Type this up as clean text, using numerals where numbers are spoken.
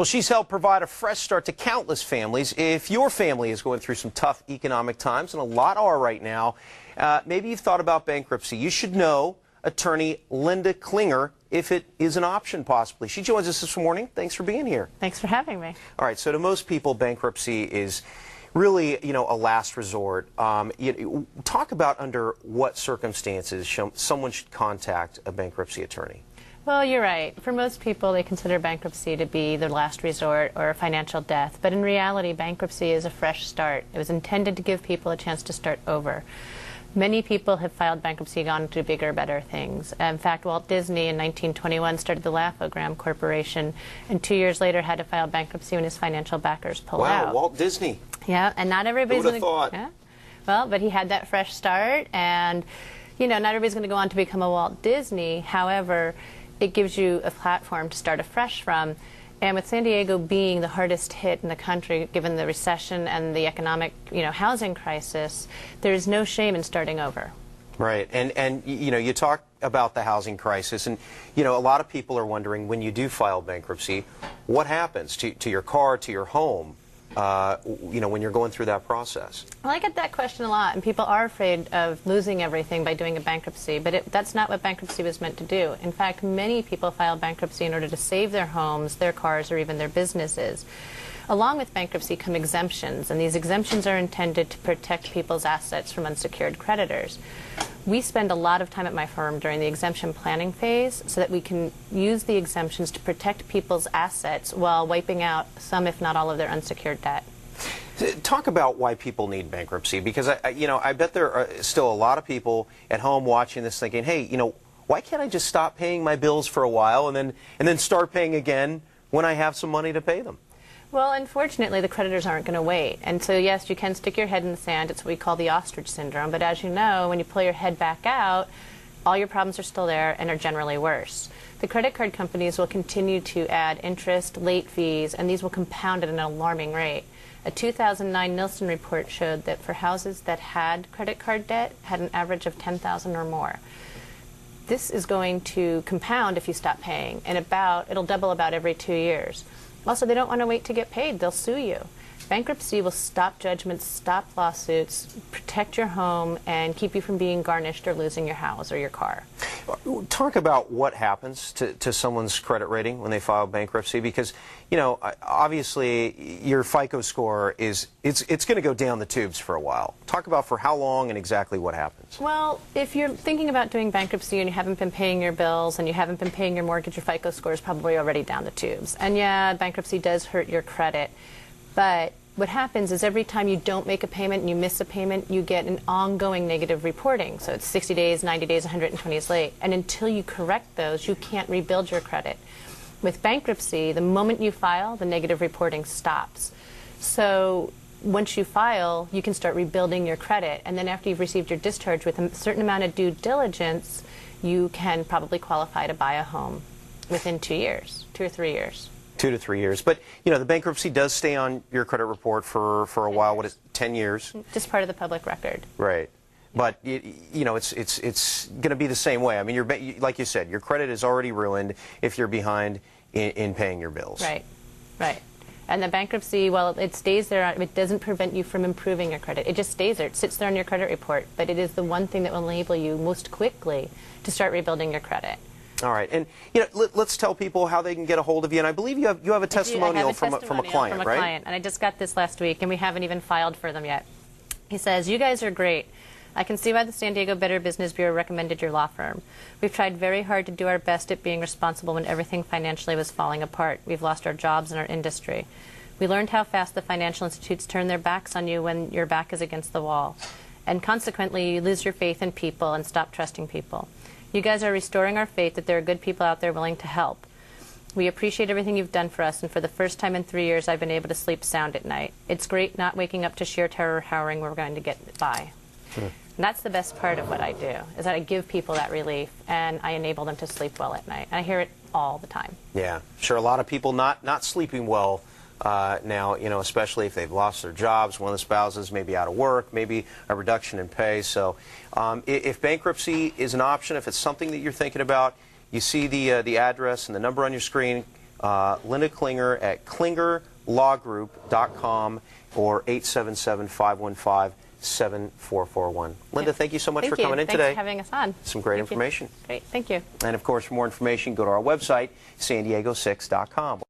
Well, she's helped provide a fresh start to countless families. If your family is going through some tough economic times, and a lot are right now, maybe you've thought about bankruptcy. You should know attorney Linda Klinger if it is an option, possibly. She joins us this morning. Thanks for being here. Thanks for having me. All right, so to most people, bankruptcy is really, a last resort. Talk about under what circumstances someone should contact a bankruptcy attorney. Well, you're right. For most people, they consider bankruptcy to be their last resort or a financial death. But in reality, bankruptcy is a fresh start. It was intended to give people a chance to start over. Many people have filed bankruptcy and gone to bigger, better things. In fact, Walt Disney in 1921 started the Laugh-O-Gram Corporation, and 2 years later had to file bankruptcy when his financial backers pulled out. Wow, Walt Disney. Yeah, and not everybody's going to... Who would have thought? Yeah. Well, but he had that fresh start, and, not everybody's going to go on to become a Walt Disney. However, it gives you a platform to start afresh from. And with San Diego being the hardest hit in the country, given the recession and the economic, housing crisis, there's no shame in starting over. Right. And you talk about the housing crisis, and, a lot of people are wondering, when you do file bankruptcy, what happens to your car, to your home, when you're going through that process? Well, I get that question a lot, and people are afraid of losing everything by doing a bankruptcy, but that's not what bankruptcy was meant to do. In fact, many people file bankruptcy in order to save their homes, their cars, or even their businesses. Along with bankruptcy come exemptions, and these exemptions are intended to protect people's assets from unsecured creditors. We spend a lot of time at my firm during the exemption planning phase so that we can use the exemptions to protect people's assets while wiping out some, if not all, of their unsecured debt. Talk about why people need bankruptcy, because I bet there are still a lot of people at home watching this thinking, hey, why can't I just stop paying my bills for a while and then start paying again when I have some money to pay them? Well, unfortunately, the creditors aren't going to wait. And so, yes, you can stick your head in the sand. It's what we call the ostrich syndrome. But as you know, when you pull your head back out, all your problems are still there and are generally worse. The credit card companies will continue to add interest, late fees, and these will compound at an alarming rate. A 2009 Nielsen report showed that for houses that had credit card debt, had an average of $10,000 or more. This is going to compound if you stop paying, and it'll double about every 2 years. Also, they don't want to wait to get paid. They'll sue you. Bankruptcy will stop judgments, stop lawsuits, protect your home, and keep you from being garnished or losing your house or your car. Talk about what happens to someone's credit rating when they file bankruptcy, because, obviously your FICO score it's going to go down the tubes for a while. Talk about for how long and exactly what happens. Well, if you're thinking about doing bankruptcy and you haven't been paying your bills and you haven't been paying your mortgage, your FICO score is probably already down the tubes. And yeah, bankruptcy does hurt your credit, but what happens is every time you don't make a payment and you miss a payment, you get an ongoing negative reporting. So it's 60 days, 90 days, 120 days late. And until you correct those, you can't rebuild your credit. With bankruptcy, the moment you file, the negative reporting stops. So once you file, you can start rebuilding your credit. And then after you've received your discharge with a certain amount of due diligence, you can probably qualify to buy a home within 2 years, 2 or 3 years. 2 to 3 years. But, the bankruptcy does stay on your credit report for a while. What is it, 10 years? Just part of the public record. Right. But, it's going to be the same way. I mean, like you said, your credit is already ruined if you're behind in paying your bills. Right. Right. And the bankruptcy, well, it stays there. It doesn't prevent you from improving your credit. It just stays there. It sits there on your credit report. But it is the one thing that will enable you most quickly to start rebuilding your credit. All right, and let's tell people how they can get a hold of you. And I believe you have a testimonial from a client, right? Client, and I just got this last week, and we haven't even filed for them yet. He says, "You guys are great. I can see why the San Diego Better Business Bureau recommended your law firm. We've tried very hard to do our best at being responsible when everything financially was falling apart. We've lost our jobs and our industry. We learned how fast the financial institutes turn their backs on you when your back is against the wall, and consequently, you lose your faith in people and stop trusting people. You guys are restoring our faith that there are good people out there willing to help. We appreciate everything you've done for us, and for the first time in 3 years, I've been able to sleep sound at night. It's great not waking up to sheer terror howling we're going to get by." And that's the best part of what I do, is that I give people that relief, and I enable them to sleep well at night. And I hear it all the time. Yeah, sure. A lot of people not sleeping well now, especially if they've lost their jobs, one of the spouses may be out of work, maybe a reduction in pay. So if bankruptcy is an option, if it's something that you're thinking about, you see the address and the number on your screen, Linda Klinger at klingerlawgroup.com or 877-515-7441. Linda, thank you so much for coming in today. Thanks for having us on. Some great information. Great, thank you. And of course, for more information, go to our website, san diego6.com.